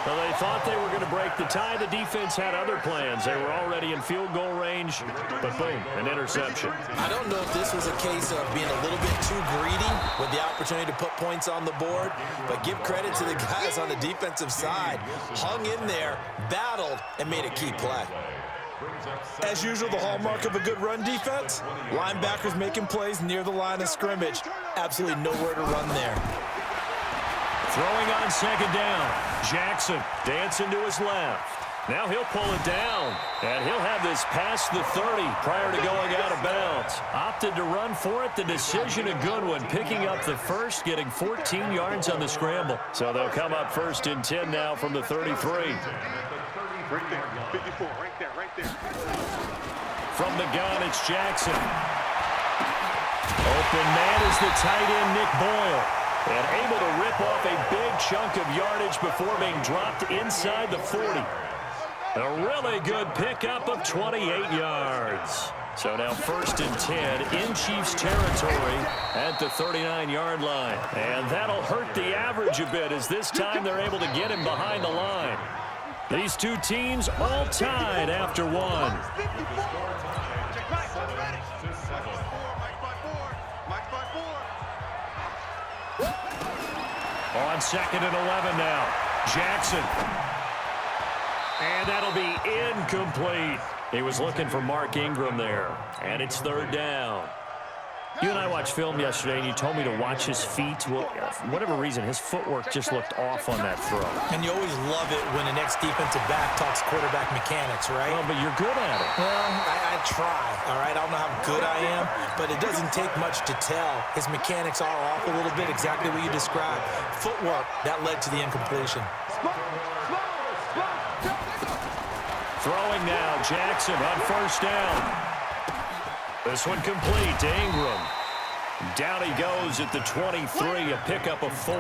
Well, they thought they were going to break the tie. The defense had other plans. They were already in field goal range, but boom, an interception. I don't know if this was a case of being a little bit too greedy with the opportunity to put points on the board, but give credit to the guys on the defensive side. Hung in there, battled, and made a key play. As usual, the hallmark of a good run defense, linebackers making plays near the line of scrimmage. Absolutely nowhere to run there. Throwing on second down. Jackson dancing to his left. Now he'll pull it down, and he'll have this past the 30 prior to going out of bounds. Opted to run for it. The decision a good one, picking up the first, getting 14 yards on the scramble. So they'll come up first and 10 now from the 33. Right there, 54, right there. From the gun, it's Jackson. Open man is the tight end, Nick Boyle. And able to rip off a big chunk of yardage before being dropped inside the 40. A really good pickup of 28 yards. So now first and 10 in Chiefs territory at the 39-yard line. And that'll hurt the average a bit as this time they're able to get him behind the line. These two teams all tied after one. On second and 11 now. Jackson. And that'll be incomplete. He was looking for Mark Ingram there. And it's third down. You and I watched film yesterday, and you told me to watch his feet. Well, for whatever reason, his footwork just looked off on that throw. And you always love it when the next defensive back talks quarterback mechanics, right? Well, but you're good at it. Well, I try, all right? I don't know how good I am, but it doesn't take much to tell. His mechanics are off a little bit, exactly what you described. Footwork, that led to the incompletion. Throwing now, Jackson on first down. This one complete to Ingram. Down he goes at the 23, a pickup of 4.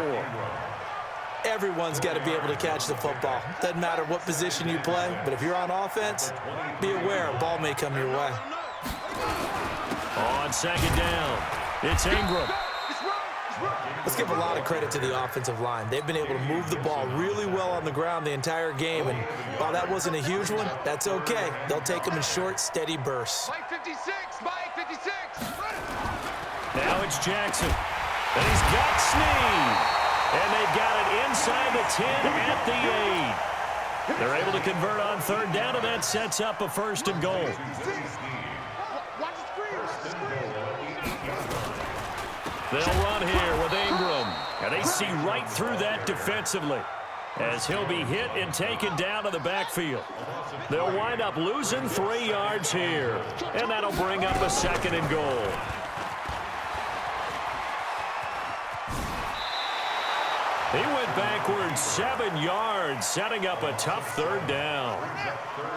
Everyone's got to be able to catch the football. Doesn't matter what position you play, but if you're on offense, be aware a ball may come your way. On second down, it's Ingram. Let's give a lot of credit to the offensive line. They've been able to move the ball really well on the ground the entire game, and while that wasn't a huge one, that's okay. They'll take them in short, steady bursts. Mike 56, Mike 56. Now it's Jackson, and he's got Snead, and they got it inside the 10 at the 8. They're able to convert on third down, and that sets up a first and goal. They'll run here with Ingram, and they see right through that defensively as he'll be hit and taken down to the backfield. They'll wind up losing 3 yards here, and that'll bring up a second and goal. He went backwards 7 yards, setting up a tough third down.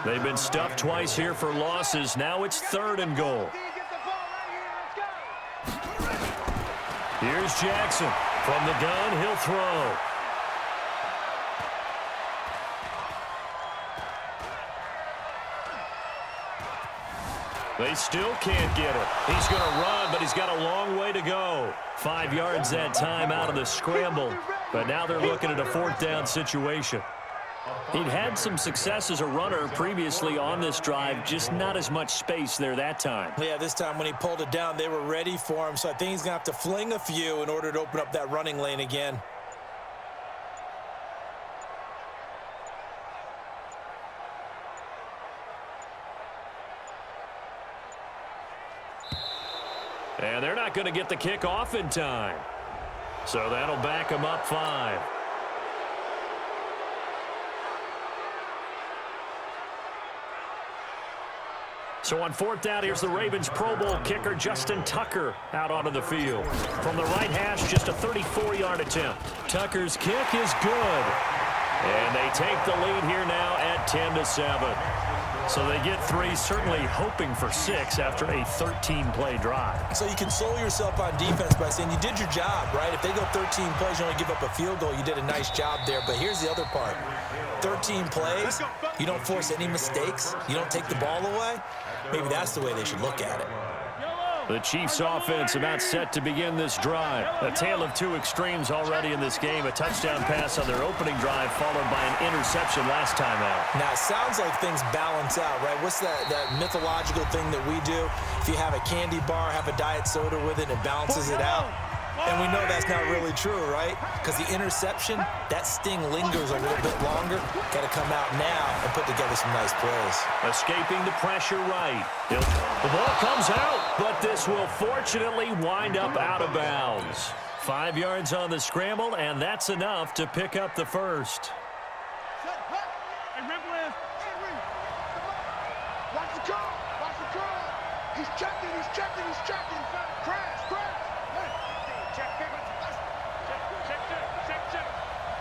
They've been stuffed twice here for losses. Now it's third and goal. Here's Jackson. From the gun, he'll throw. They still can't get it. He's going to run, but he's got a long way to go. 5 yards that time out of the scramble, but now they're looking at a fourth down situation. He'd had some success as a runner previously on this drive, just not as much space there that time. Yeah, this time when he pulled it down, they were ready for him, so I think he's going to have to fling a few in order to open up that running lane again. And they're not going to get the kickoff in time. So that'll back them up 5. So on fourth down, here's the Ravens Pro Bowl kicker Justin Tucker out onto the field. From the right hash, just a 34-yard attempt. Tucker's kick is good. And they take the lead here now at 10-7. So they get 3, certainly hoping for 6 after a 13-play drive. So you console yourself on defense by saying you did your job, right? If they go 13 plays, you only give up a field goal, you did a nice job there. But here's the other part. 13 plays, you don't force any mistakes, you don't take the ball away. Maybe that's the way they should look at it. The Chiefs offense about set to begin this drive. A tale of two extremes already in this game. A touchdown pass on their opening drive followed by an interception last time out. Now, it sounds like things balance out, right? What's that mythological thing that we do? If you have a candy bar, have a diet soda with it, it balances it out. And we know that's not really true, right? Because the interception, that sting lingers a little bit longer. Got to come out now and put together some nice plays. Escaping the pressure right. The ball comes out, but this will fortunately wind up out of bounds. 5 yards on the scramble, and that's enough to pick up the first. Watch the curl. Watch the curl. He's checking. He's checking. He's checking. Crash. Crash. Check.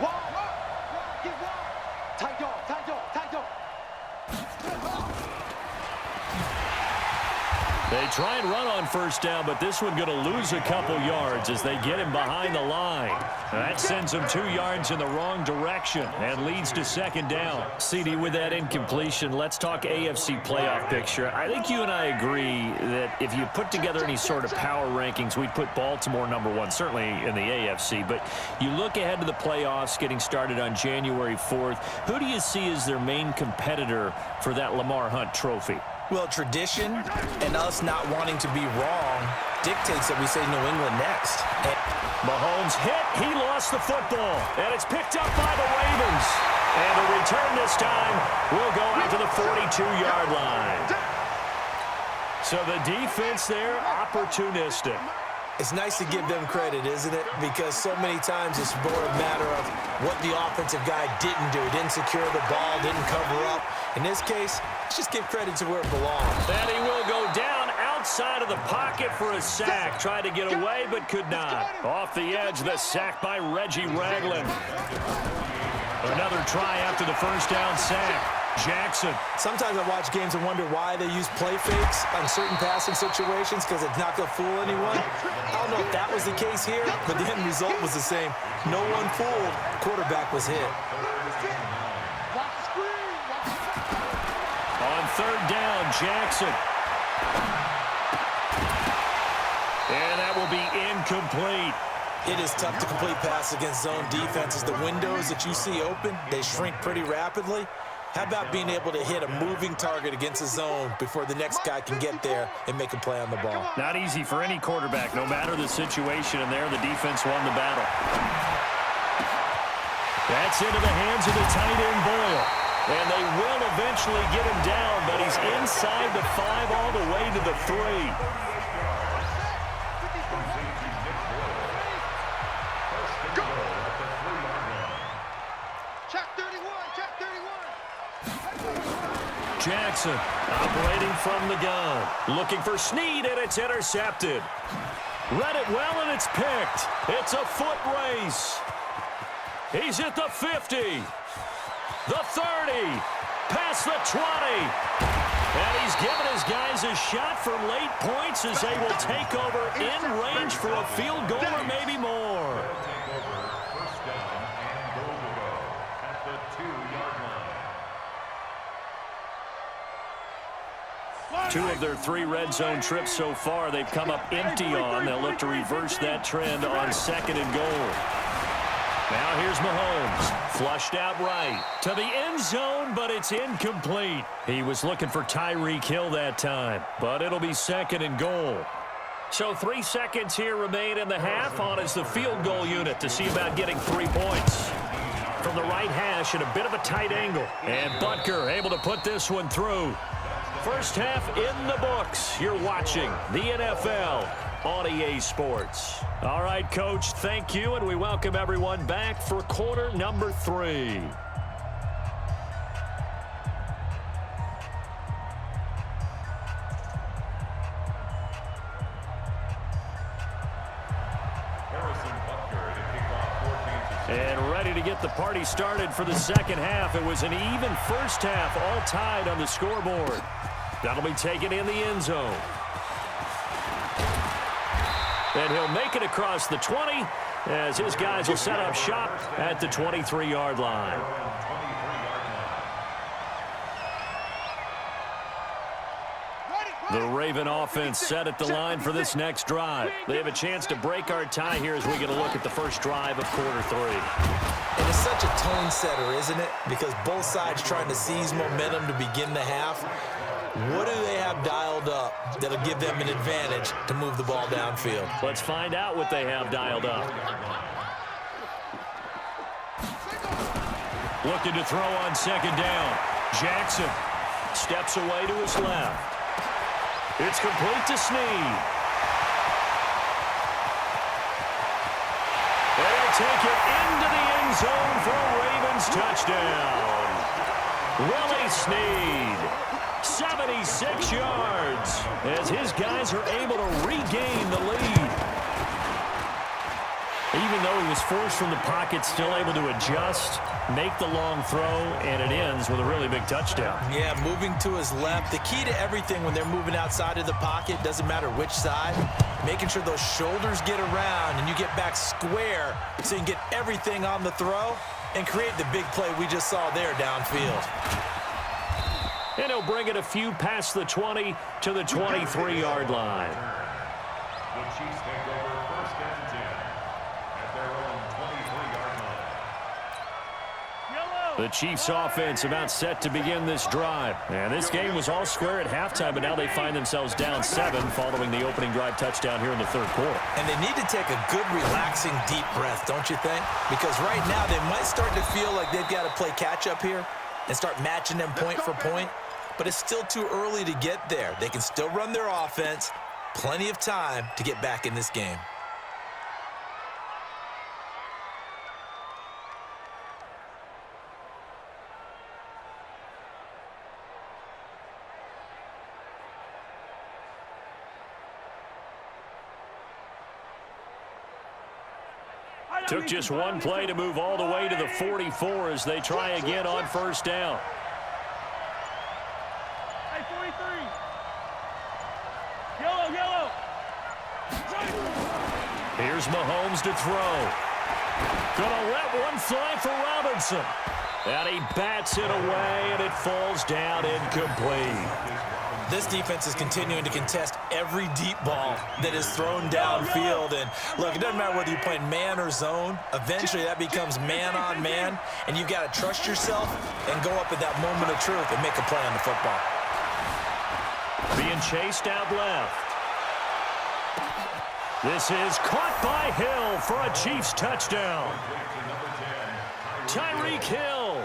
Wall. Get wall. Tight dog. Tight dog. Tight dog. They try and run on first down, but this one going to lose a couple yards as they get him behind the line. That sends him 2 yards in the wrong direction and leads to second down. CD, with that incompletion, let's talk AFC playoff picture. I think you and I agree that if you put together any sort of power rankings, we'd put Baltimore #1, certainly in the AFC. But you look ahead to the playoffs getting started on January 4th. Who do you see as their main competitor for that Lamar Hunt trophy? Well, tradition and us not wanting to be wrong dictates that we say New England next. Mahomes hit. He lost the football. And it's picked up by the Ravens. And the return this time will go out to the 42-yard line. So the defense there, opportunistic. It's nice to give them credit, isn't it? Because so many times it's more a matter of what the offensive guy didn't do. He didn't secure the ball, didn't cover up. In this case, let's just give credit to where it belongs. And he will go down outside of the pocket for a sack. Tried to get away, but could not. Off the edge, the sack by Reggie Ragland. Another try after the first down sack. Jackson. Sometimes I watch games and wonder why they use play fakes on certain passing situations because it's not going to fool anyone. I don't know if that was the case here, but the end result was the same. No one fooled. Quarterback was hit. On third down, Jackson. And that will be incomplete. It is tough to complete passes against zone defenses. The windows that you see open, they shrink pretty rapidly. How about being able to hit a moving target against a zone before the next guy can get there and make a play on the ball? Not easy for any quarterback, no matter the situation, and there the defense won the battle. That's into the hands of the tight end, Boyle. And they will eventually get him down, but he's inside the 5 all the way to the 3. Jackson operating from the gun. Looking for Snead, and it's intercepted. Read it well, and it's picked. It's a foot race. He's at the 50. The 30. Past the 20. And he's given his guys a shot for late points as they will take over in range for a field goal or maybe more. 2 of their 3 red zone trips so far they've come up empty on. They'll look to reverse that trend on second and goal. Now here's Mahomes. Flushed out right to the end zone, but it's incomplete. He was looking for Tyreek Hill that time, but it'll be second and goal. So 3 seconds here remain in the half. On is the field goal unit to see about getting 3 points. From the right hash at a bit of a tight angle. And Butker able to put this one through. First half in the books. You're watching the NFL on EA Sports. All right, Coach, thank you, and we welcome everyone back for quarter number 3. And ready to get the party started for the second half. It was an even first half, all tied on the scoreboard. That'll be taken in the end zone. And he'll make it across the 20 as his guys will set up shop at the 23-yard line. The Raven offense set at the line for this next drive. They have a chance to break our tie here as we get a look at the first drive of quarter 3. And it's such a tone setter, isn't it? Because both sides trying to seize momentum to begin the half. What do they have dialed up that'll give them an advantage to move the ball downfield? Let's find out what they have dialed up. Looking to throw on second down. Jackson steps away to his left. It's complete to Snead. They'll take it into the end zone for a Ravens touchdown. Willie Snead, 76 yards, as his guys are able to regain the lead. Even though he was forced from the pocket, still able to adjust, make the long throw, and it ends with a really big touchdown. Yeah, moving to his left. The key to everything when they're moving outside of the pocket, doesn't matter which side, making sure those shoulders get around and you get back square so you can get everything on the throw and create the big play we just saw there downfield. And he'll bring it a few past the 20 to the 23-yard line. The Chiefs take over first and 10 at their own 23-yard line. The Chiefs offense about set to begin this drive. And this game was all square at halftime, but now they find themselves down 7 following the opening drive touchdown here in the third quarter. And they need to take a good, relaxing, deep breath, don't you think? Because right now they might start to feel like they've got to play catch-up here and start matching them point for point. But it's still too early to get there. They can still run their offense. Plenty of time to get back in this game. Took just one play to move all the way to the 44 as they try again on first down. Here's Mahomes to throw. Gonna let one fly for Robinson. And he bats it away, and it falls down incomplete. This defense is continuing to contest every deep ball that is thrown downfield. And look, it doesn't matter whether you're playing man or zone. Eventually, that becomes man on man, and you've got to trust yourself and go up at that moment of truth and make a play on the football. Being chased out left. This is caught by Hill for a Chiefs touchdown. Tyreek Hill,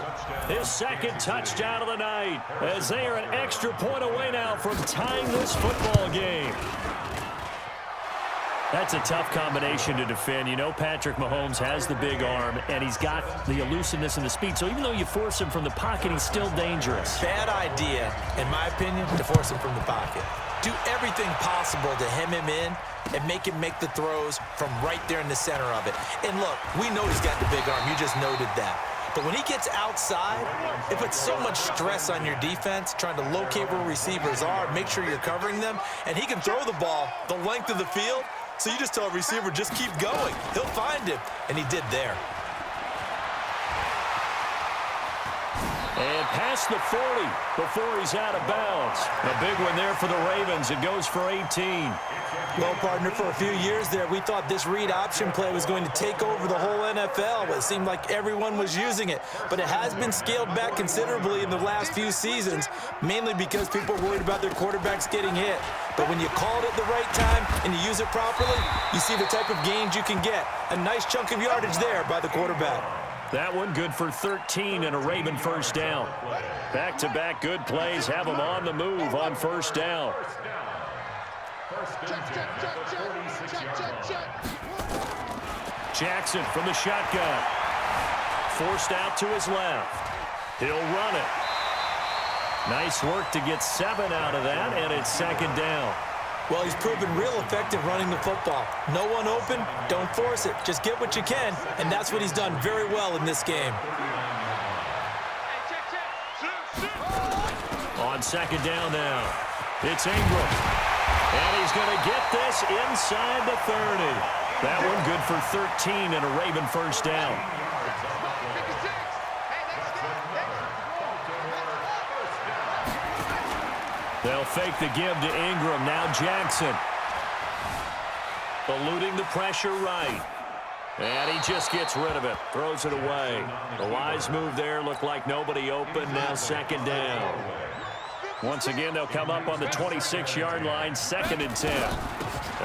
his second touchdown of the night, as they are an extra point away now from tying this football game. That's a tough combination to defend. You know Patrick Mahomes has the big arm, and he's got the elusiveness and the speed. So even though you force him from the pocket, he's still dangerous. Bad idea, in my opinion, to force him from the pocket. Do everything possible to hem him in and make him make the throws from right there in the center of it. And look, we know he's got the big arm. You just noted that. But when he gets outside, it puts so much stress on your defense, trying to locate where receivers are, make sure you're covering them, and he can throw the ball the length of the field. So you just tell a receiver, just keep going. He'll find him, and he did there. And past the 40 before he's out of bounds. A big one there for the Ravens. It goes for 18. Well, partner, for a few years there, we thought this read option play was going to take over the whole NFL. It seemed like everyone was using it. But it has been scaled back considerably in the last few seasons, mainly because people are worried about their quarterbacks getting hit. But when you call it at the right time and you use it properly, you see the type of gains you can get. A nice chunk of yardage there by the quarterback. That one good for 13 and a Raven first down. Back-to-back good plays have them on the move on first down. Jackson from the shotgun. Forced out to his left. He'll run it. Nice work to get 7 out of that, and it's second down. Well, he's proven real effective running the football. No one open, don't force it. Just get what you can, and that's what he's done very well in this game. On second down now, it's Ingram. And he's going to get this inside the 30. That one good for 13 and a Raven first down. They'll fake the give to Ingram. Now Jackson. Eluding the pressure right. And he just gets rid of it. Throws it away. The wise move there. Looked like nobody open. Now second down. Once again, they'll come up on the 26-yard line. 2nd and 10.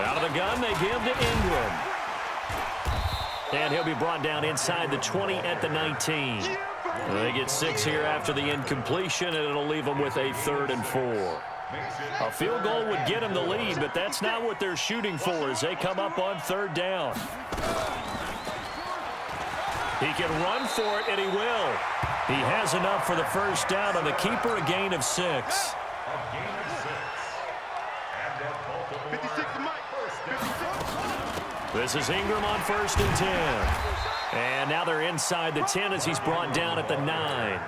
Out of the gun, they give to Ingram. And he'll be brought down inside the 20 at the 19. They get 6 here after the incompletion, and it'll leave them with a 3rd and 4. A field goal would get them the lead, but that's not what they're shooting for as they come up on 3rd down. He can run for it, and he will. He has enough for the 1st down on the keeper, a gain of 6. This is Ingram on 1st and 10. And now they're inside the 10 as he's brought down at the 9.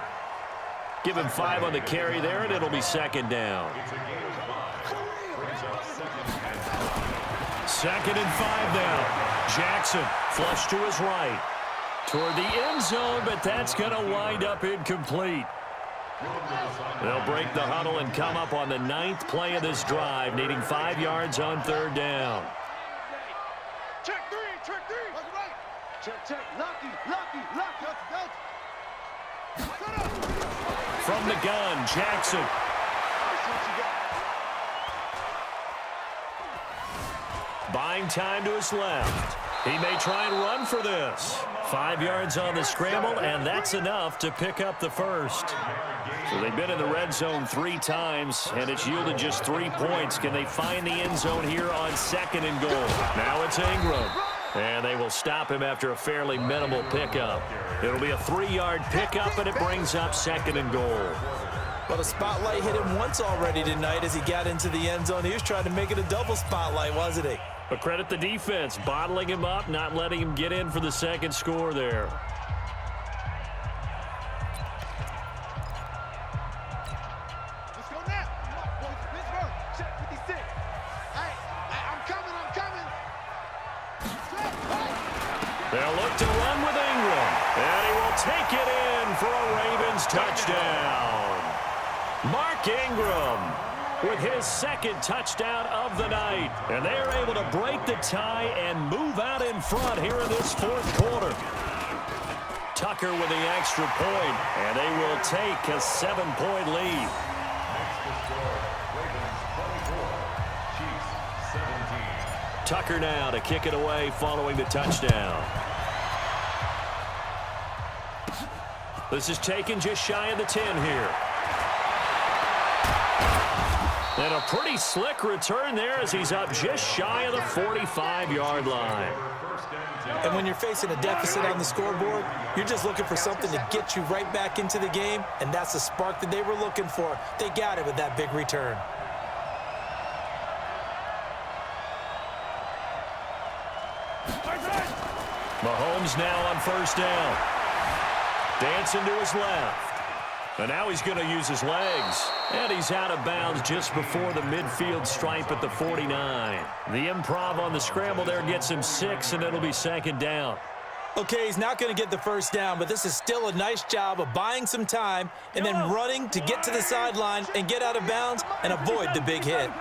Give him 5 on the carry there, and it'll be 2nd down. 2nd and 5 now. Jackson flush to his right. Toward the end zone, but that's going to wind up incomplete. They'll break the huddle and come up on the 9th play of this drive, needing 5 yards on 3rd down. Check 3, check 3. That's right. Check. Lucky. From the gun, Jackson. Buying time to his left. He may try and run for this. 5 yards on the scramble, and that's enough to pick up the 1st. So they've been in the red zone 3 times, and it's yielded just 3 points. Can they find the end zone here on 2nd and goal? Now it's Ingram. And they will stop him after a fairly minimal pickup. It'll be a 3-yard pickup, and it brings up 2nd and goal. Well, the spotlight hit him once already tonight as he got into the end zone. He was trying to make it a double spotlight, wasn't he? But credit the defense, bottling him up, not letting him get in for the 2nd score there. Let's go now. Pittsburgh, check 56. Hey, I'm coming. They'll look to run with Ingram. And he will take it in for a Ravens touchdown. Mark Ingram with his 2nd touchdown of the night. And they are able to break the tie and move out in front here in this 4th quarter. Tucker with the extra point, and they will take a 7-point lead. Tucker now to kick it away following the touchdown. This is taken just shy of the 10 here. And a pretty slick return there as he's up just shy of the 45-yard line. And when you're facing a deficit on the scoreboard, you're just looking for something to get you right back into the game, and that's the spark that they were looking for. They got it with that big return. Mahomes now on 1st down. Dancing to his left. And now he's going to use his legs. And he's out of bounds just before the midfield stripe at the 49. The improv on the scramble there gets him 6, and it'll be 2nd down. Okay, he's not going to get the 1st down, but this is still a nice job of buying some time and then running to get to the sideline and get out of bounds and avoid the big hit.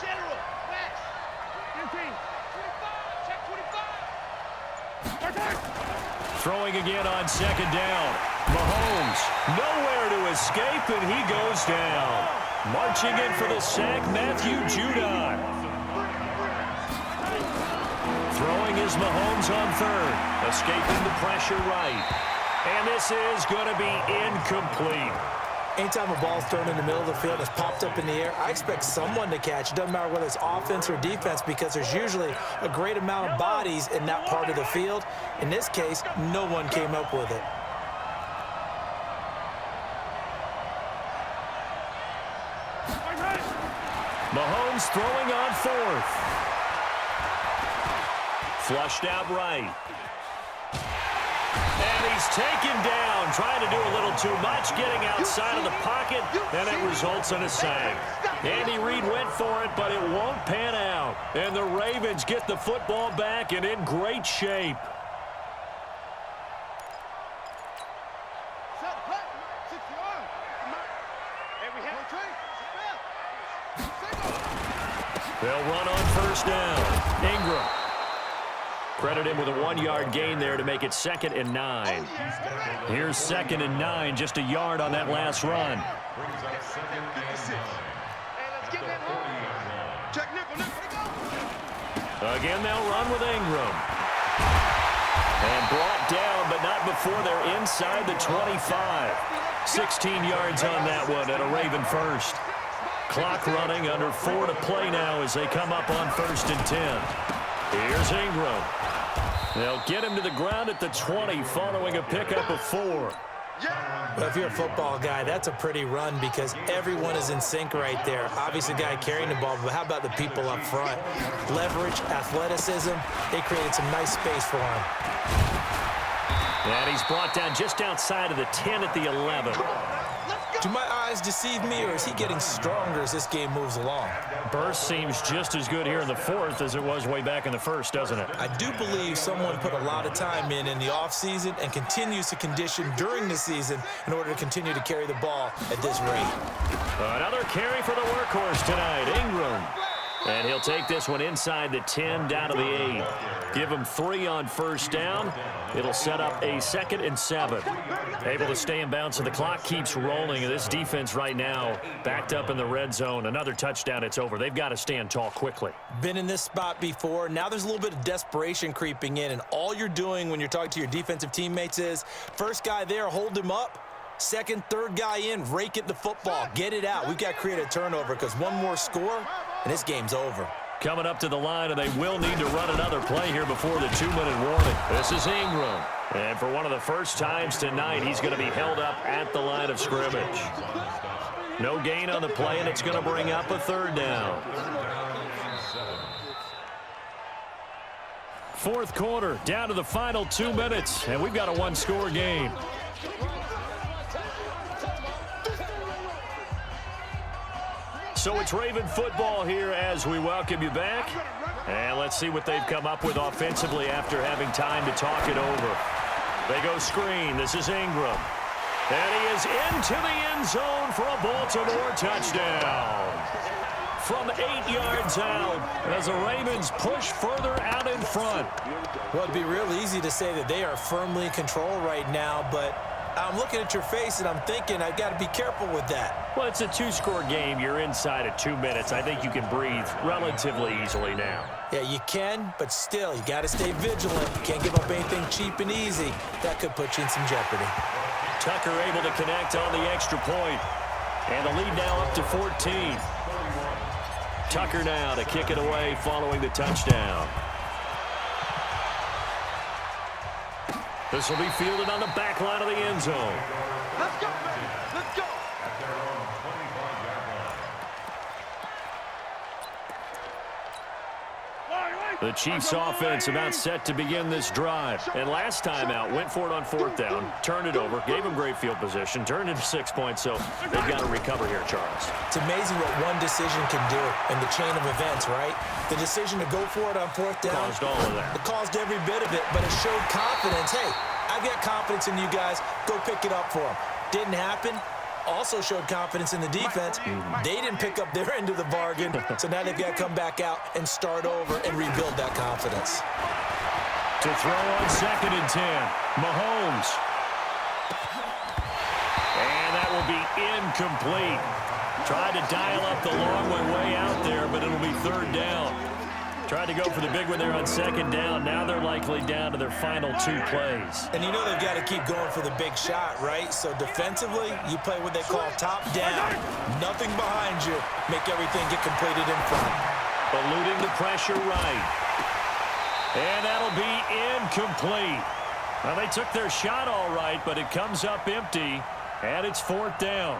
General, Max. 15. 25, check 25. Throwing again on 2nd down. Mahomes nowhere to escape, and he goes down. Marching in for the sack, Matthew Judon. Throwing is Mahomes on 3rd. Escaping the pressure right. And this is going to be incomplete. Anytime a ball's thrown in the middle of the field, it's popped up in the air, I expect someone to catch. It doesn't matter whether it's offense or defense because there's usually a great amount of bodies in that part of the field. In this case, no one came up with it. Mahomes throwing on 4th. Flushed out right. And he's taken down, trying to do a little too much, getting outside of the pocket, and it results in a sack. Andy Reid went for it, but it won't pan out. And the Ravens get the football back and in great shape. They'll run on first down. Ingram. Credit him with a 1-yard gain there to make it 2nd and 9. Here's 2nd and 9, just a yard on that last run. Again, they'll run with Ingram. And brought down, but not before they're inside the 25. 16 yards on that one at a Raven first. Clock running, under 4 to play now as they come up on 1st and 10. Here's Ingram. They'll get him to the ground at the 20 following a pickup of 4. Well, if you're a football guy, that's a pretty run because everyone is in sync right there. Obviously, the guy carrying the ball, but how about the people up front? Leverage, athleticism, they created some nice space for him. And he's brought down just outside of the 10 at the 11. Do my eyes deceive me, or is he getting stronger as this game moves along? Burst seems just as good here in the 4th as it was way back in the 1st, doesn't it? I do believe someone put a lot of time in the offseason and continues to condition during the season in order to continue to carry the ball at this rate. Another carry for the workhorse tonight, Ingram. And he'll take this one inside the 10 down to the 8. Give him 3 on first down. It'll set up a 2nd and 7. Able to stay in bounds, and the clock keeps rolling. And this defense right now backed up in the red zone. Another touchdown, it's over. They've got to stand tall quickly. Been in this spot before. Now there's a little bit of desperation creeping in. And all you're doing when you're talking to your defensive teammates is, first guy there, hold him up. Second, third guy in, rake at the football. Get it out. We've got to create a turnover because one more score, and this game's over. Coming up to the line, and they will need to run another play here before the 2-minute warning. This is Ingram. And for one of the first times tonight, he's going to be held up at the line of scrimmage. No gain on the play, and it's going to bring up a 3rd down. 4th quarter, down to the final 2 minutes, and we've got a 1-score game. So it's Raven football here as we welcome you back. And let's see what they've come up with offensively after having time to talk it over. They go screen. This is Ingram. And he is into the end zone for a Baltimore touchdown. From 8 yards out as the Ravens push further out in front. Well, it'd be real easy to say that they are firmly in control right now, but I'm looking at your face and I'm thinking I've got to be careful with that. Well, it's a 2-score game. You're inside of 2 minutes. I think you can breathe relatively easily now. Yeah, you can, but still, you got to stay vigilant. You can't give up anything cheap and easy. That could put you in some jeopardy. Tucker able to connect on the extra point. And the lead now up to 14. Tucker now to kick it away following the touchdown. This will be fielded on the back line of the end zone. Let's go, baby. Let's go. The Chiefs offense about set to begin this drive. And last time out, went for it on 4th down, turned it over, gave them great field position, turned into 6 points, so they've got to recover here, Charles. It's amazing what one decision can do in the chain of events, right? The decision to go for it on 4th down. Caused all of that. It caused every bit of it, but it showed confidence. Hey, I've got confidence in you guys. Go pick it up for them. Didn't happen. Also showed confidence in the defense. They didn't pick up their end of the bargain, so now they've got to come back out and start over and rebuild that confidence. To throw on 2nd and 10, Mahomes. And that will be incomplete. Tried to dial up the long way out there, but it'll be 3rd down. Tried to go for the big one there on 2nd down. Now they're likely down to their final 2 plays. And you know they've got to keep going for the big shot, right? So defensively, you play what they call top down. Nothing behind you. Make everything get completed in front. Eluding the pressure right. And that'll be incomplete. Well, they took their shot all right, but it comes up empty, and it's 4th down.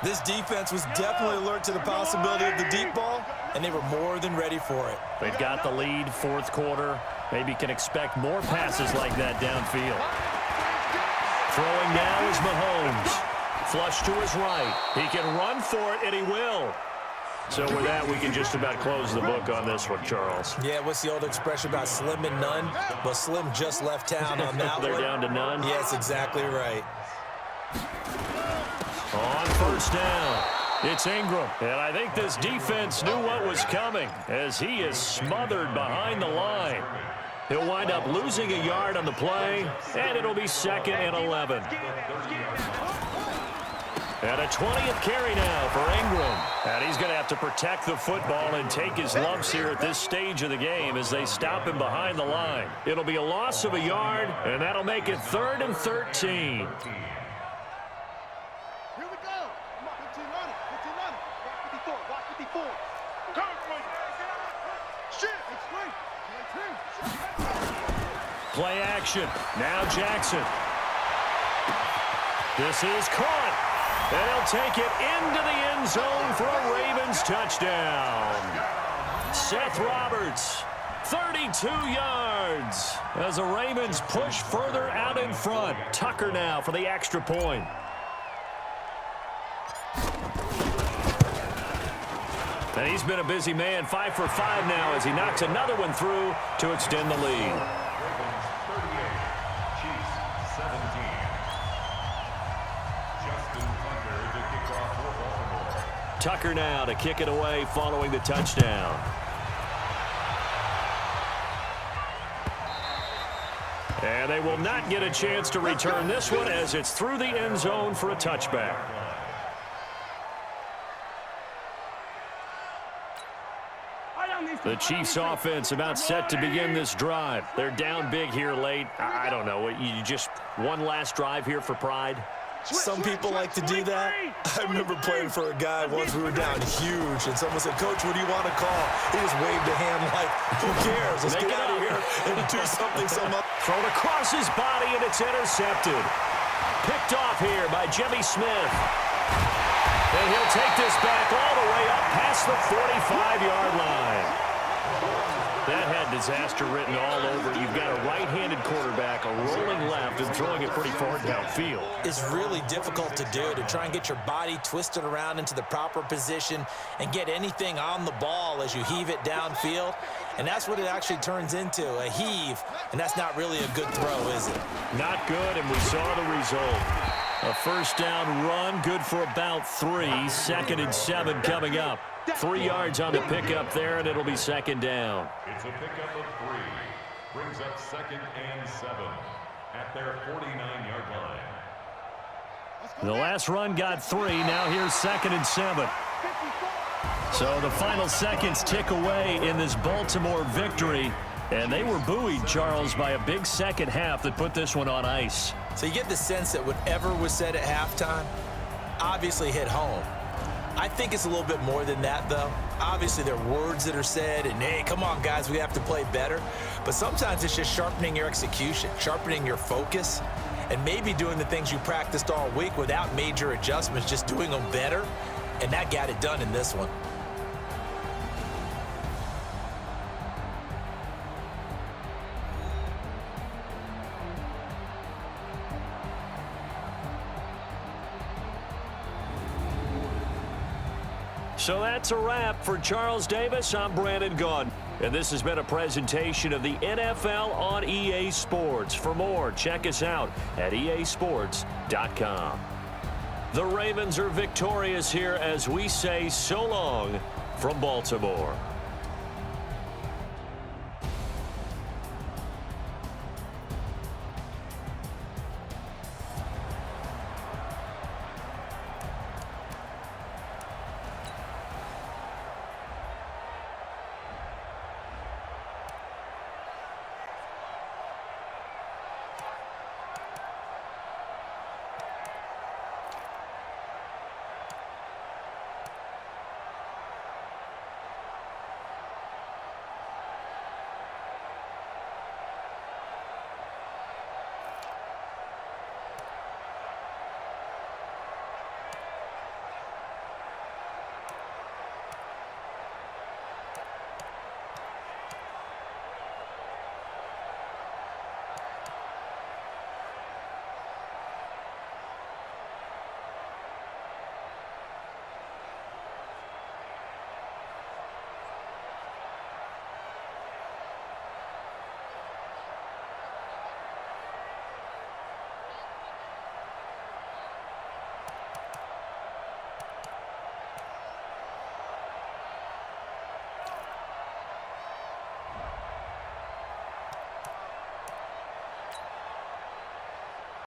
This defense was definitely alert to the possibility of the deep ball, and they were more than ready for it. They've got the lead, 4th quarter. Maybe can expect more passes like that downfield. Throwing now is Mahomes. Flush to his right. He can run for it, and he will. So with that, we can just about close the book on this one, Charles. Yeah, what's the old expression about slim and none? Well, Slim just left town on that one. They're down to none? Yes, exactly right. On first down, it's Ingram. And I think this defense knew what was coming as he is smothered behind the line. He'll wind up losing a yard on the play, and it'll be 2nd and 11. And a 20th carry now for Ingram. And he's going to have to protect the football and take his lumps here at this stage of the game as they stop him behind the line. It'll be a loss of a yard, and that'll make it 3rd and 13. Here we go. Come on, 15 running. 15 running. Block 54. Block 54. Come on. Shit. Play action. Now Jackson. This is caught. And he'll take it into the end zone for a Ravens touchdown. Seth Roberts, 32 yards. As the Ravens push further out in front. Tucker now for the extra point. And he's been a busy man, 5 for 5 now as he knocks another one through to extend the lead. Tucker now to kick it away following the touchdown. And they will not get a chance to return this one as it's through the end zone for a touchback. The Chiefs offense about set to begin this drive. They're down big here late. I don't know. You just one last drive here for pride? Some people like to do that. I remember playing for a guy once we were down huge, and someone said, "Coach, what do you want to call?" He just waved a hand like, "Who cares? Let's get out of here and do something." Thrown across his body, and it's intercepted. Picked off here by Jimmy Smith. And he'll take this back all the way up past the 45-yard line. That had disaster written all over. You've got a right-handed quarterback, a rolling left, and throwing it pretty far downfield. It's really difficult to do, to try and get your body twisted around into the proper position and get anything on the ball as you heave it downfield. And that's what it actually turns into, a heave. And that's not really a good throw, is it? Not good, and we saw the result. A first down run, good for about 3. 2nd and 7 coming up. 3 yards on the pickup there, and it'll be 2nd down. It's a pickup of 3. Brings up 2nd and 7 at their 49-yard line. The last run got 3. Now here's 2nd and 7. So the final seconds tick away in this Baltimore victory. And they were buoyed, Charles, by a big second half that put this one on ice. So you get the sense that whatever was said at halftime obviously hit home. I think it's a little bit more than that, though. Obviously, there are words that are said, and, hey, come on, guys, we have to play better. But sometimes it's just sharpening your execution, sharpening your focus, and maybe doing the things you practiced all week without major adjustments, just doing them better, and that got it done in this one. So that's a wrap for Charles Davis. I'm Brandon Gaudin. And this has been a presentation of the NFL on EA Sports. For more, check us out at easports.com. The Ravens are victorious here as we say so long from Baltimore.